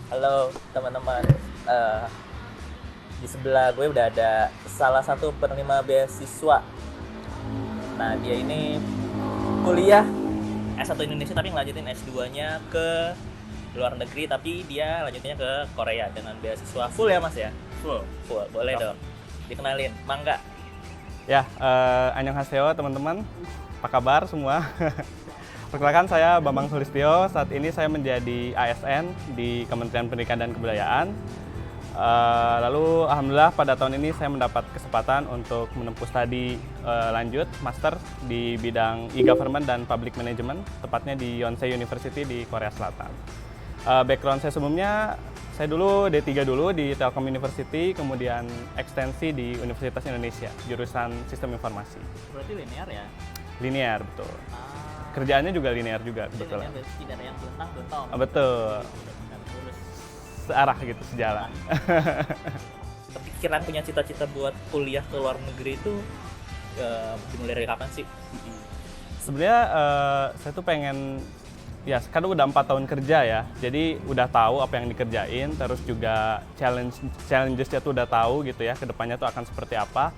Halo teman-teman. Eh, di sebelah gue udah ada salah satu penerima beasiswa. Nah, dia ini kuliah S1 Indonesia tapi ngelanjutin S2-nya ke luar negeri, tapi dia lanjutnya ke Korea dengan beasiswa full ya Mas ya? Full. Full, boleh dong. Dikenalin, Mangga. Ya, annyeonghaseyo teman-teman. Apa kabar semua? Perkenalkan saya Bambang Sulistyo. Saat ini saya menjadi ASN di Kementerian Pendidikan dan Kebudayaan. Lalu alhamdulillah pada tahun ini saya mendapat kesempatan untuk menempuh studi lanjut master di bidang e-government dan public management, tepatnya di Yonsei University di Korea Selatan. Background saya sebelumnya, saya dulu D3 dulu di Telkom University, kemudian ekstensi di Universitas Indonesia, jurusan Sistem Informasi. Berarti linear ya? Linear, betul. Kerjaannya juga linear juga kebetulan. Linear tidak ada yang belentang. Betul. Lurus. Searah gitu, sejalan. Kepikiran punya cita-cita buat kuliah ke luar negeri itu dimulai dari kapan sih? Sebenarnya saya tuh pengen, ya kan udah 4 tahun kerja ya, jadi udah tahu apa yang dikerjain, terus juga challenges-nya tuh udah tahu gitu ya, kedepannya tuh akan seperti apa.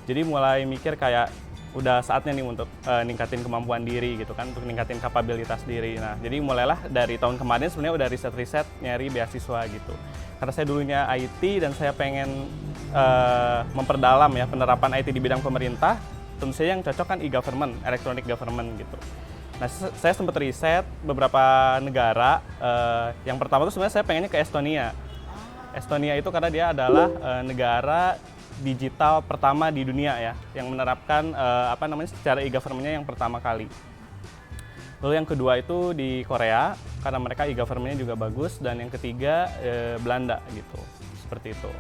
Jadi mulai mikir kayak udah saatnya nih untuk ningkatin kemampuan diri gitu kan, untuk ningkatin kapabilitas diri. Nah, jadi mulailah dari tahun kemarin sebenarnya udah riset-riset nyari beasiswa gitu. Karena saya dulunya IT dan saya pengen memperdalam ya penerapan IT di bidang pemerintah, tentu saja yang cocok kan e-government, electronic government gitu. Nah, saya sempat riset beberapa negara. Yang pertama tuh sebenarnya saya pengennya ke Estonia. Estonia itu karena dia adalah negara digital pertama di dunia ya, yang menerapkan secara e-government-nya yang pertama kali. Lalu yang kedua itu di Korea, karena mereka e-government-nya juga bagus, dan yang ketiga Belanda gitu, seperti itu.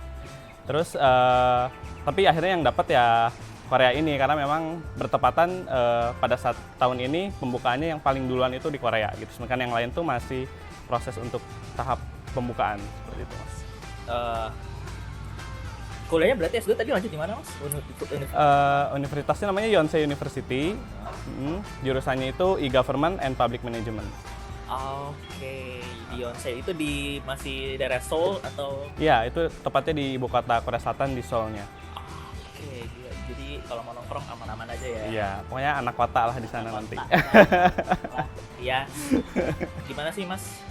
Terus tapi akhirnya yang dapat ya Korea ini, karena memang bertepatan pada saat tahun ini pembukaannya yang paling duluan itu di Korea gitu. Sementara yang lain tuh masih proses untuk tahap pembukaan seperti itu, Mas. Kuliahnya berarti S2 tadi lanjut di mana, Mas? Universitasnya namanya Yonsei University. Jurusannya itu e-government and public management. Oke, di Yonsei itu masih daerah Seoul atau? Ya, itu tepatnya di ibu kota Korea Selatan, di Seoul-nya. Oke, gila. Jadi kalau mau nongkrong aman-aman aja ya. Iya, pokoknya anak kota lah di sana nanti. Iya. Gimana sih Mas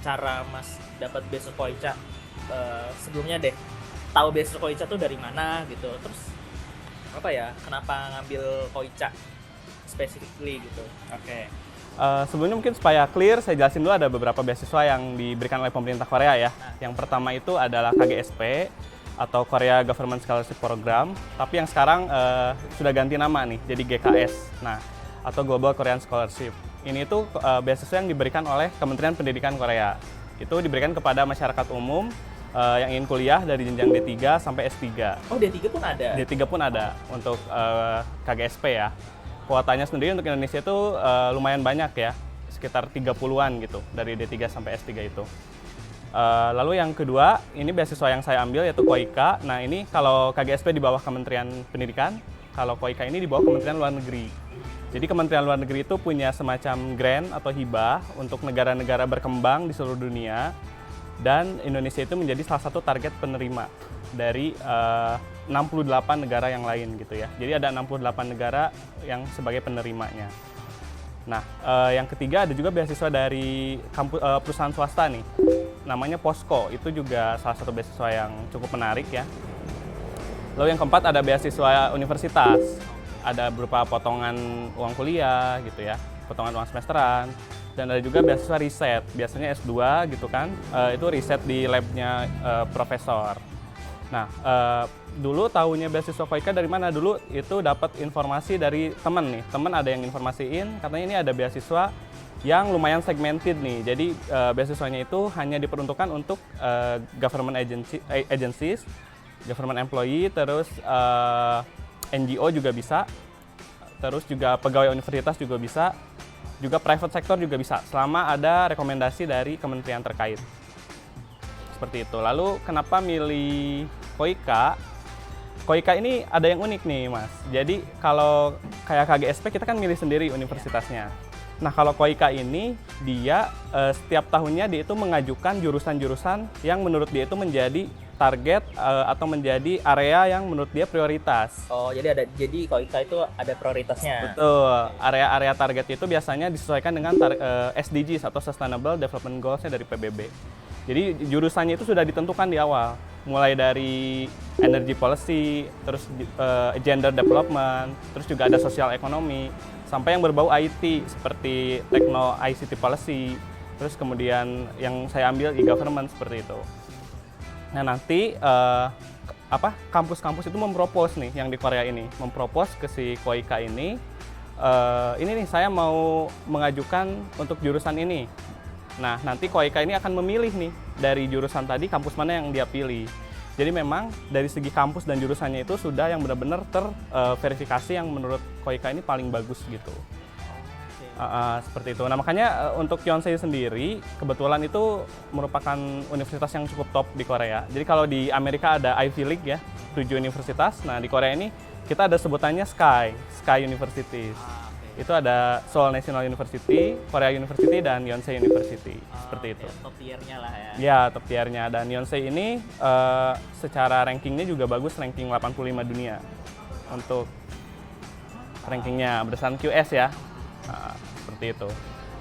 cara Mas dapat beasiswa Koicha? Sebelumnya deh, tahu beasiswa Koicha tuh dari mana gitu? Terus apa ya? Kenapa ngambil Koicha specifically gitu? Oke. Sebelumnya mungkin supaya clear, saya jelasin dulu ada beberapa beasiswa yang diberikan oleh pemerintah Korea ya. Yang pertama itu adalah KGSP atau Korea Government Scholarship Program, tapi yang sekarang sudah ganti nama nih, jadi GKS. Nah, atau Global Korean Scholarship. Ini tuh beasiswa yang diberikan oleh Kementerian Pendidikan Korea. Itu diberikan kepada masyarakat umum yang ingin kuliah dari jenjang D3 sampai S3. Oh, D3 pun ada? D3 pun ada untuk KGSP ya. Kuotanya sendiri untuk Indonesia itu lumayan banyak ya, sekitar 30-an gitu dari D3 sampai S3 itu. Lalu yang kedua, ini beasiswa yang saya ambil yaitu KOIKA. Nah, ini kalau KGSP di bawah Kementerian Pendidikan, kalau KOIKA ini di bawah Kementerian Luar Negeri. Jadi Kementerian Luar Negeri itu punya semacam grant atau hibah untuk negara-negara berkembang di seluruh dunia, dan Indonesia itu menjadi salah satu target penerima dari 68 negara yang lain gitu ya. Jadi ada 68 negara yang sebagai penerimanya. Nah, yang ketiga ada juga beasiswa dari perusahaan swasta nih, namanya POSCO. Itu juga salah satu beasiswa yang cukup menarik ya. Lalu yang keempat ada beasiswa universitas. Ada berupa potongan uang kuliah gitu ya, potongan uang semesteran. Dan ada juga beasiswa riset, biasanya S2 gitu kan, itu riset di labnya profesor. Nah, dulu tahunya beasiswa KOIKA dari mana? Dulu itu dapat informasi dari teman nih. Teman ada yang informasiin, katanya ini ada beasiswa yang lumayan segmented nih. Jadi beasiswanya itu hanya diperuntukkan untuk government agencies, government employee, terus NGO juga bisa, terus juga pegawai universitas juga bisa, juga private sector juga bisa, selama ada rekomendasi dari kementerian terkait. Seperti itu. Lalu kenapa milih KOIKA? KOIKA ini ada yang unik nih, Mas. Jadi kalau kayak KGSP kita kan milih sendiri universitasnya. Nah, kalau Koika ini dia setiap tahunnya dia itu mengajukan jurusan-jurusan yang menurut dia itu menjadi target atau menjadi area yang menurut dia prioritas. Oh, jadi Koika itu ada prioritasnya. Betul. Area-area target itu biasanya disesuaikan dengan SDGs atau Sustainable Development Goals-nya dari PBB. Jadi jurusannya itu sudah ditentukan di awal, mulai dari energy policy, terus gender development, terus juga ada social economy, sampai yang berbau IT seperti techno ICT policy, terus kemudian yang saya ambil e-government seperti itu. Nah, nanti kampus-kampus itu mempropose nih yang di Korea ini, mempropose ke si Koika ini nih saya mau mengajukan untuk jurusan ini. Nah, nanti Koika ini akan memilih nih dari jurusan tadi kampus mana yang dia pilih. Jadi memang dari segi kampus dan jurusannya itu sudah yang benar-benar terverifikasi yang menurut Koika ini paling bagus gitu. Seperti itu. Nah, makanya untuk Yonsei sendiri kebetulan itu merupakan universitas yang cukup top di Korea. Jadi kalau di Amerika ada Ivy League ya, 7 universitas. Nah, di Korea ini kita ada sebutannya Sky Universities. Itu ada Seoul National University, Korea University, dan Yonsei University. Seperti itu. Top tier-nya lah ya. Ya, top tier-nya. Dan Yonsei ini secara rankingnya juga bagus, ranking 85 dunia. Untuk rankingnya berdasarkan QS ya. Seperti itu.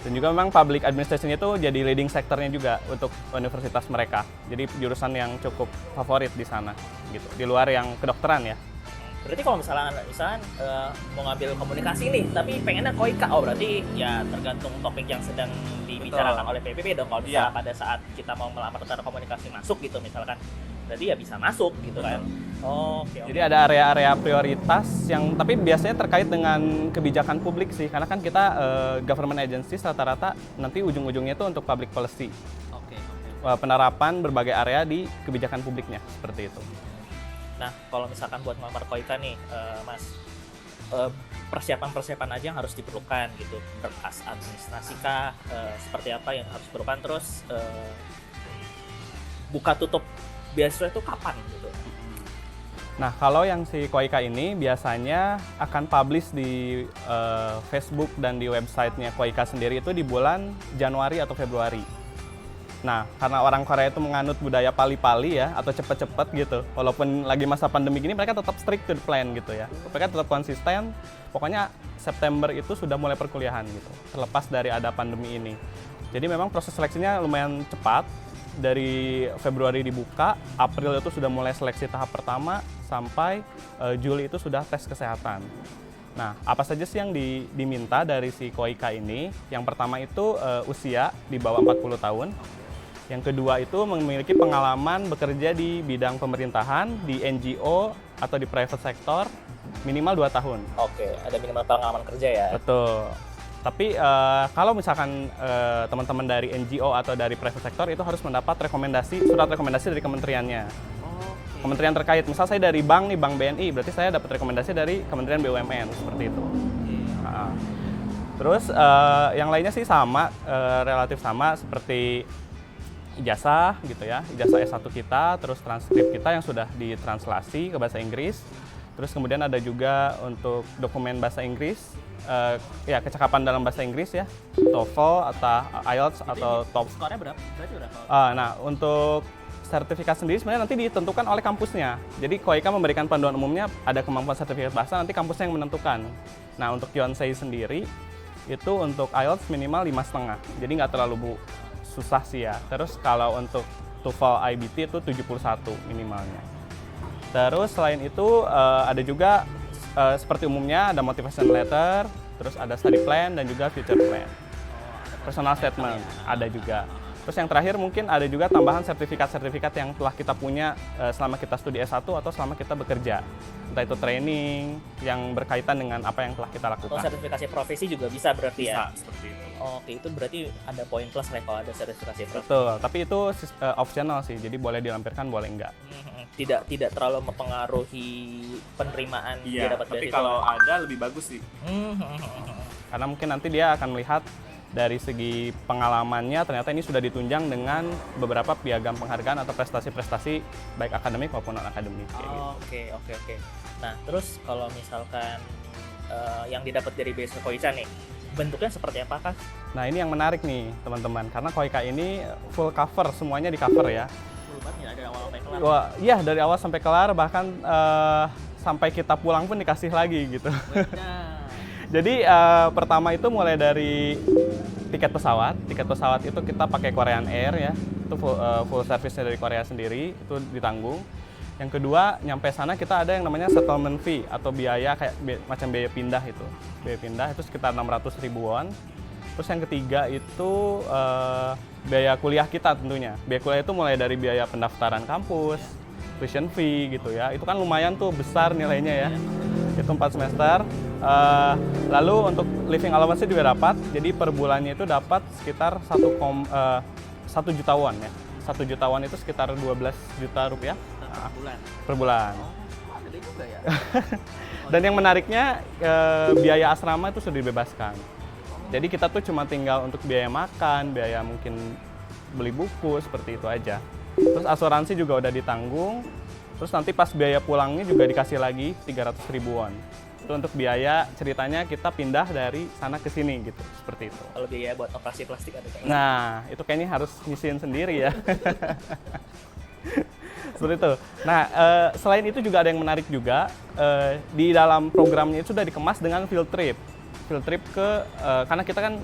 Dan juga memang public administration itu jadi leading sektornya juga untuk universitas mereka. Jadi jurusan yang cukup favorit di sana gitu. Di luar yang kedokteran ya. Berarti kalau misalnya mau ngambil komunikasi nih, tapi pengennya Koika, berarti ya tergantung topik yang sedang dibicarakan oleh PBB dong. Kalau misalnya pada saat kita mau melamar secara komunikasi masuk gitu misalkan, berarti ya bisa masuk gitu kan. Oke. Jadi ada area-area prioritas yang tapi biasanya terkait dengan kebijakan publik sih, karena kan kita government agencies rata-rata nanti ujung-ujungnya itu untuk public policy. Oke. Penerapan berbagai area di kebijakan publiknya seperti itu. Nah, kalau misalkan buat melamar Koika nih, Mas, persiapan-persiapan aja yang harus diperlukan gitu, berkas administrasi kah, seperti apa yang harus diperlukan, terus buka tutup beasiswa itu kapan gitu? Nah, kalau yang si Koika ini biasanya akan publish di Facebook dan di websitenya Koika sendiri itu di bulan Januari atau Februari. Nah, karena orang Korea itu menganut budaya pali-pali ya, atau cepet-cepet gitu. Walaupun lagi masa pandemi gini, mereka tetap strict to the plan gitu ya. Mereka tetap konsisten, pokoknya September itu sudah mulai perkuliahan gitu, terlepas dari ada pandemi ini. Jadi memang proses seleksinya lumayan cepat, dari Februari dibuka, April itu sudah mulai seleksi tahap pertama, sampai Juli itu sudah tes kesehatan. Nah, apa saja sih yang diminta dari si Koika ini? Yang pertama itu usia di bawah 40 tahun. Yang kedua itu memiliki pengalaman bekerja di bidang pemerintahan, di NGO atau di private sector minimal 2 tahun. Oke, ada minimal pengalaman kerja ya? Betul. Tapi kalau misalkan teman-teman dari NGO atau dari private sector itu harus mendapat surat rekomendasi dari kementeriannya. Okay. Kementerian terkait. Misal saya dari bank nih, Bank BNI, berarti saya dapat rekomendasi dari Kementerian BUMN, seperti itu. Okay. Terus yang lainnya sih sama, relatif sama seperti ijazah gitu ya, ijazah S1 kita, terus transkrip kita yang sudah ditranslasi ke bahasa Inggris. Terus kemudian ada juga untuk dokumen bahasa Inggris, ya kecakapan dalam bahasa Inggris ya, TOEFL atau IELTS atau TOEFL. Skornya berarti berapa? Nah, untuk sertifikat sendiri sebenarnya nanti ditentukan oleh kampusnya. Jadi Koika memberikan panduan umumnya, ada kemampuan sertifikat bahasa, nanti kampusnya yang menentukan. Nah, untuk Yonsei sendiri, itu untuk IELTS minimal 5,5, jadi nggak terlalu susah sih ya. Terus kalau untuk TOEFL IBT itu 71 minimalnya. Terus selain itu ada juga seperti umumnya ada motivation letter, terus ada study plan dan juga future plan. Personal statement ada juga. Terus yang terakhir mungkin ada juga tambahan sertifikat-sertifikat yang telah kita punya selama kita studi S1 atau selama kita bekerja. Entah itu training yang berkaitan dengan apa yang telah kita lakukan. Sertifikasi profesi juga bisa berarti ya? Bisa, seperti itu. Oke, itu berarti ada poin plus lah kalau ada sertifikasi profesi. Betul, tapi itu optional sih, jadi boleh dilampirkan, boleh enggak. Tidak terlalu mempengaruhi penerimaan dia dapat tapi beasiswa. kalau ada lebih bagus sih. Karena mungkin nanti dia akan melihat dari segi pengalamannya ternyata ini sudah ditunjang dengan beberapa piagam penghargaan atau prestasi-prestasi baik akademik maupun non-akademik. Oke. Nah, terus kalau misalkan yang didapat dari beasiswa Koicha nih, bentuknya seperti apakah? Nah ini yang menarik nih teman-teman, karena Koika ini full cover, semuanya di cover ya. Full banget ya, dari awal sampai kelar. Wah, iya dari awal sampai kelar, bahkan sampai kita pulang pun dikasih lagi gitu. Nah, Jadi pertama itu mulai dari tiket pesawat. Tiket pesawat itu kita pakai Korean Air ya, itu full service-nya dari Korea sendiri, itu ditanggung. Yang kedua, nyampe sana kita ada yang namanya settlement fee atau biaya kayak macam biaya pindah itu. Biaya pindah itu sekitar 600 ribu won. Terus yang ketiga itu biaya kuliah kita tentunya. Biaya kuliah itu mulai dari biaya pendaftaran kampus, tuition fee gitu ya. Itu kan lumayan tuh besar nilainya ya. Itu 4 semester. Lalu untuk living allowance juga dapat. Jadi per bulannya itu dapat sekitar 1 juta won ya. 1 juta won itu sekitar 12 juta rupiah bulan. per bulan. Oh, gede juga ya. Dan yang menariknya biaya asrama itu sudah dibebaskan. Jadi kita tuh cuma tinggal untuk biaya makan, biaya mungkin beli buku, seperti itu aja. Terus asuransi juga udah ditanggung. Terus nanti pas biaya pulangnya juga dikasih lagi 300 ribu won. Itu untuk biaya, ceritanya kita pindah dari sana ke sini gitu, seperti itu. Kalau biaya buat operasi plastik ada nggak? Nah, itu kayaknya harus nyisihin sendiri ya. Seperti itu. Nah, selain itu juga ada yang menarik juga, di dalam programnya itu sudah dikemas dengan field trip. Field trip ke, karena kita kan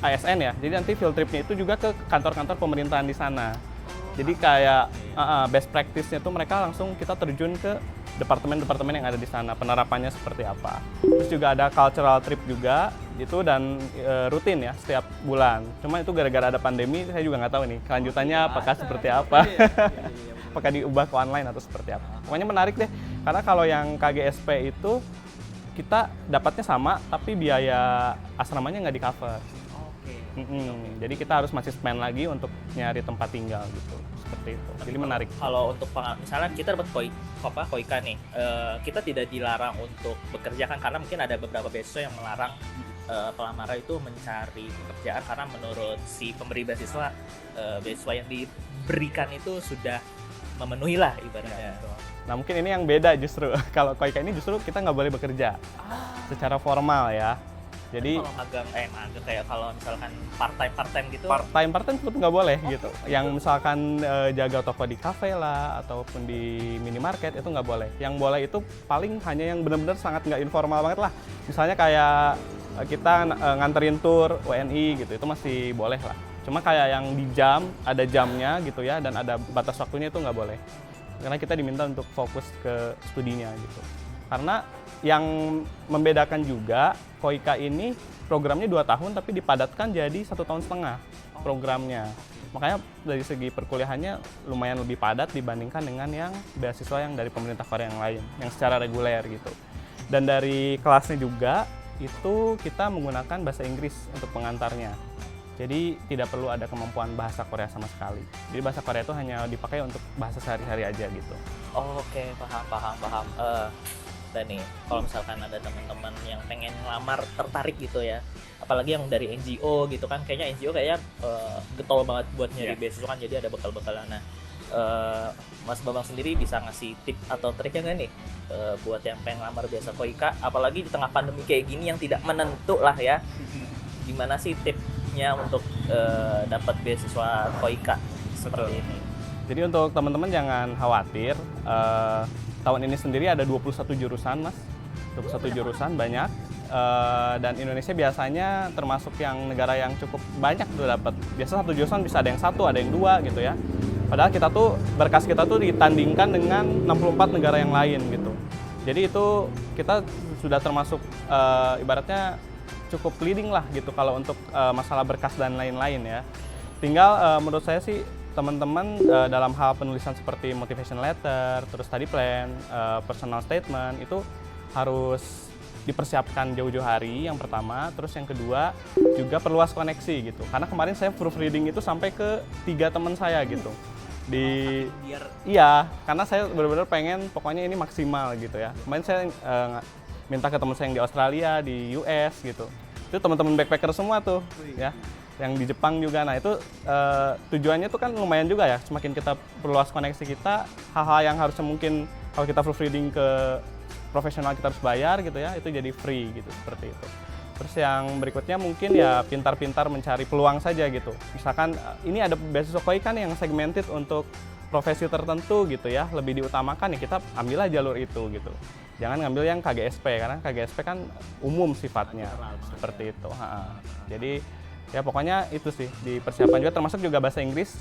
ASN ya, jadi nanti field tripnya itu juga ke kantor-kantor pemerintahan di sana. Jadi kayak best practice-nya itu mereka langsung kita terjun ke departemen-departemen yang ada di sana, penerapannya seperti apa. Terus juga ada cultural trip juga, itu dan rutin ya setiap bulan. Cuma itu gara-gara ada pandemi, saya juga nggak tahu nih kelanjutannya apakah seperti apa. Apakah diubah ke online atau seperti apa. Pokoknya menarik deh, karena kalau yang KGSP itu kita dapatnya sama, tapi biaya asramanya nggak di-cover. Oke. Jadi kita harus masih spend lagi untuk nyari tempat tinggal gitu, seperti itu. Jadi menarik. Kalau untuk misalnya kita dapat Koika nih, kita tidak dilarang untuk bekerja kan, karena mungkin ada beberapa beasiswa yang melarang pelamar itu mencari pekerjaan karena menurut si pemberi beasiswa, beasiswa yang diberikan itu sudah memenuhi lah ibaratnya. Nah mungkin ini yang beda justru. Kalau Koika ini justru kita nggak boleh bekerja secara formal ya. Jadi kalau magang kayak kalau misalkan part time gitu. part time tetap nggak boleh gitu. Yang misalkan jaga toko di kafe lah ataupun di minimarket itu nggak boleh. Yang boleh itu paling hanya yang benar-benar sangat nggak informal banget lah. Misalnya kayak kita nganterin tour WNI gitu, itu masih boleh lah. Cuma kayak yang di jam, ada jamnya gitu ya, dan ada batas waktunya itu nggak boleh. Karena kita diminta untuk fokus ke studinya gitu. Karena yang membedakan juga, Koika ini programnya 2 tahun tapi dipadatkan jadi 1,5 tahun programnya. Makanya dari segi perkuliahannya lumayan lebih padat dibandingkan dengan yang beasiswa yang dari pemerintah Korea yang lain, yang secara reguler gitu. Dan dari kelasnya juga, itu kita menggunakan bahasa Inggris untuk pengantarnya. Jadi tidak perlu ada kemampuan bahasa Korea sama sekali. Jadi bahasa Korea itu hanya dipakai untuk bahasa sehari-hari aja gitu. Oke, paham. Dan nih, kalau misalkan ada teman-teman yang pengen ngelamar, tertarik gitu ya, apalagi yang dari NGO gitu kan, kayaknya NGO kayaknya getol banget buat nyari beasiswa kan, jadi ada bekal-bekalan. Nah, Mas Bambang sendiri bisa ngasih tip atau triknya nggak nih buat yang pengen ngelamar beasiswa Koika, apalagi di tengah pandemi kayak gini yang tidak menentu lah ya. Gimana sih tipsnya untuk dapat beasiswa Koika seperti ini? Jadi untuk teman-teman jangan khawatir, tahun ini sendiri ada 21 jurusan Mas, 21 jurusan banyak, dan Indonesia biasanya termasuk yang negara yang cukup banyak tuh dapat. Biasa satu jurusan bisa ada yang 1, ada yang 2 gitu ya. Padahal kita tuh, berkas kita tuh ditandingkan dengan 64 negara yang lain gitu. Jadi itu kita sudah termasuk ibaratnya cukup leading lah gitu kalau untuk masalah berkas dan lain-lain ya. Tinggal menurut saya sih teman-teman dalam hal penulisan seperti motivation letter, terus study plan, personal statement itu harus dipersiapkan jauh-jauh hari yang pertama. Terus yang kedua juga perluas koneksi gitu. Karena kemarin saya proofreading itu sampai ke 3 teman saya gitu. Iya, karena saya benar-benar pengen pokoknya ini maksimal gitu ya. Kemarin saya minta ke teman saya yang di Australia, di US gitu. Itu teman-teman backpacker semua tuh ya. Yang di Jepang juga. Nah itu tujuannya tuh kan lumayan juga ya. Semakin kita perluas koneksi kita, hal-hal yang harusnya mungkin kalau kita proofreading ke profesional kita harus bayar gitu ya, itu jadi free gitu, seperti itu. Terus yang berikutnya mungkin ya pintar-pintar mencari peluang saja gitu. Misalkan ini ada beasiswa KOI kan yang segmented untuk profesi tertentu gitu ya, lebih diutamakan ya kita ambillah jalur itu gitu. Jangan ngambil yang KGSP karena KGSP kan umum sifatnya seperti itu. Jadi ya pokoknya itu sih dipersiapkan juga, termasuk juga bahasa Inggris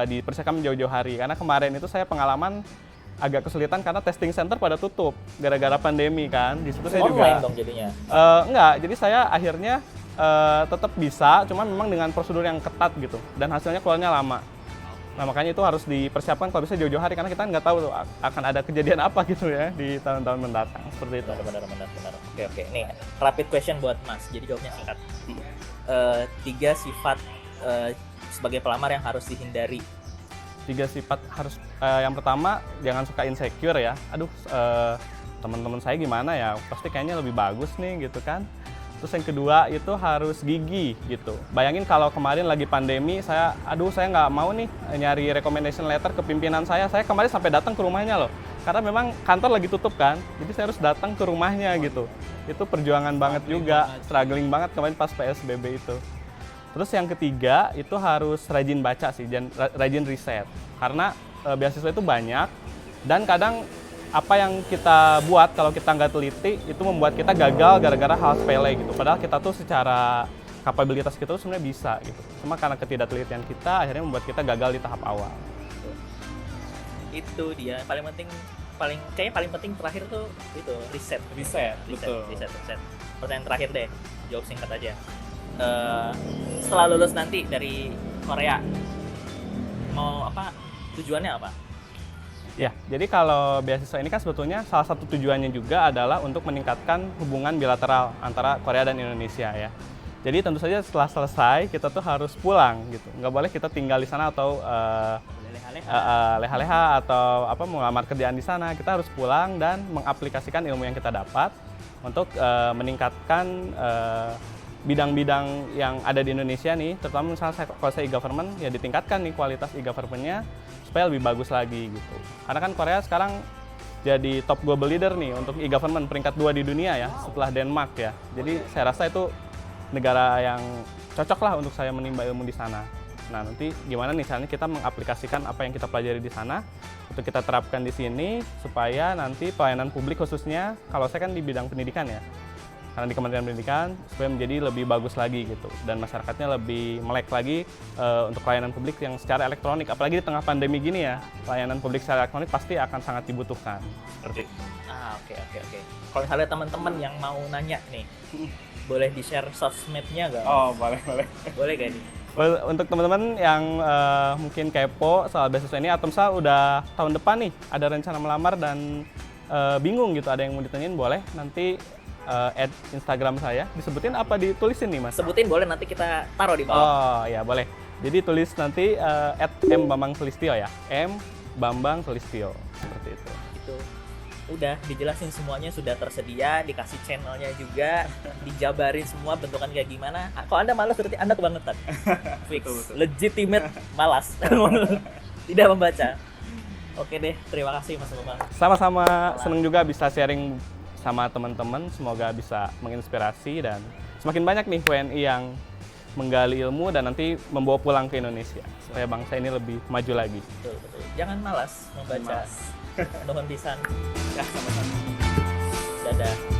dipersiapkan jauh-jauh hari. Karena kemarin itu saya pengalaman agak kesulitan karena testing center pada tutup gara-gara pandemi kan. Di situ saya juga dong jadinya. enggak, jadi saya akhirnya tetap bisa, cuma memang dengan prosedur yang ketat gitu dan hasilnya keluarnya lama. Nah makanya itu harus dipersiapkan kalau bisa jauh-jauh hari karena kita nggak tahu tuh akan ada kejadian apa gitu ya di tahun-tahun mendatang seperti itu. Benar. Oke. Nih, rapid question buat Mas. Jadi jawabnya singkat. 3 sifat sebagai pelamar yang harus dihindari. 3 sifat harus yang pertama jangan suka insecure ya. Aduh teman-teman saya gimana ya, pasti kayaknya lebih bagus nih gitu kan. Terus yang kedua itu harus gigih gitu. Bayangin kalau kemarin lagi pandemi, saya nggak mau nih nyari recommendation letter ke pimpinan saya. Saya kemarin sampai datang ke rumahnya loh. Karena memang kantor lagi tutup kan, jadi saya harus datang ke rumahnya gitu. Itu perjuangan banget juga, struggling banget kemarin pas PSBB itu. Terus yang ketiga itu harus rajin baca sih, dan rajin riset. Karena beasiswa itu banyak dan kadang apa yang kita buat kalau kita nggak teliti itu membuat kita gagal gara-gara hal sepele gitu. Padahal kita tuh secara kapabilitas kita tuh sebenarnya bisa gitu. Cuma karena ketidaktelitian kita akhirnya membuat kita gagal di tahap awal. Itu dia paling penting terakhir tuh itu riset. Pertanyaan terakhir deh, jawab singkat aja. Setelah lulus nanti dari Korea mau apa, tujuannya apa? Ya, jadi kalau beasiswa ini kan sebetulnya salah satu tujuannya juga adalah untuk meningkatkan hubungan bilateral antara Korea dan Indonesia ya. Jadi tentu saja setelah selesai kita tuh harus pulang gitu. Nggak boleh kita tinggal di sana atau leha-leha atau melamar kerjaan di sana. Kita harus pulang dan mengaplikasikan ilmu yang kita dapat untuk meningkatkan bidang-bidang yang ada di Indonesia nih, terutama misalnya kalau saya e-government, ya ditingkatkan nih kualitas e-government-nya supaya lebih bagus lagi gitu. Karena kan Korea sekarang jadi top global leader nih untuk e-government, peringkat 2 di dunia ya, setelah Denmark ya. Jadi saya rasa itu negara yang cocok lah untuk saya menimba ilmu di sana. Nah nanti gimana nih caranya kita mengaplikasikan apa yang kita pelajari di sana untuk kita terapkan di sini supaya nanti pelayanan publik khususnya, kalau saya kan di bidang pendidikan ya, karena di Kementerian Pendidikan supaya menjadi lebih bagus lagi gitu dan masyarakatnya lebih melek lagi untuk pelayanan publik yang secara elektronik, apalagi di tengah pandemi gini ya, pelayanan publik secara elektronik pasti akan sangat dibutuhkan. Seperti itu. Oke. Kalau misalnya teman-teman yang mau nanya nih, boleh di-share sosmednya nggak? Oh, boleh. Boleh gak nih? Untuk teman-teman yang mungkin kepo soal beasiswa ini atau misal udah tahun depan nih ada rencana melamar dan bingung gitu, ada yang mau ditanyain, boleh nanti add Instagram saya, disebutin apa ditulisin nih Mas? Sebutin boleh, nanti kita taruh di bawah. Oh ya boleh. Jadi tulis nanti @mbambangsulistyo ya, Bambang Sulistyo, seperti itu. Itu udah dijelasin semuanya, sudah tersedia, dikasih channelnya juga, dijabarin semua bentukan kayak gimana. Kalau Anda malas berarti Anda kebangetan. Fix. Betul. Legitimate malas. Tidak membaca. Oke deh, terima kasih Mas Bambang. Sama-sama, seneng juga bisa sharing sama teman-teman, semoga bisa menginspirasi dan semakin banyak nih WNI yang menggali ilmu dan nanti membawa pulang ke Indonesia supaya bangsa ini lebih maju lagi. Betul. Jangan malas membaca. Nuhun pisan. Ya, sama-sama. Dadah.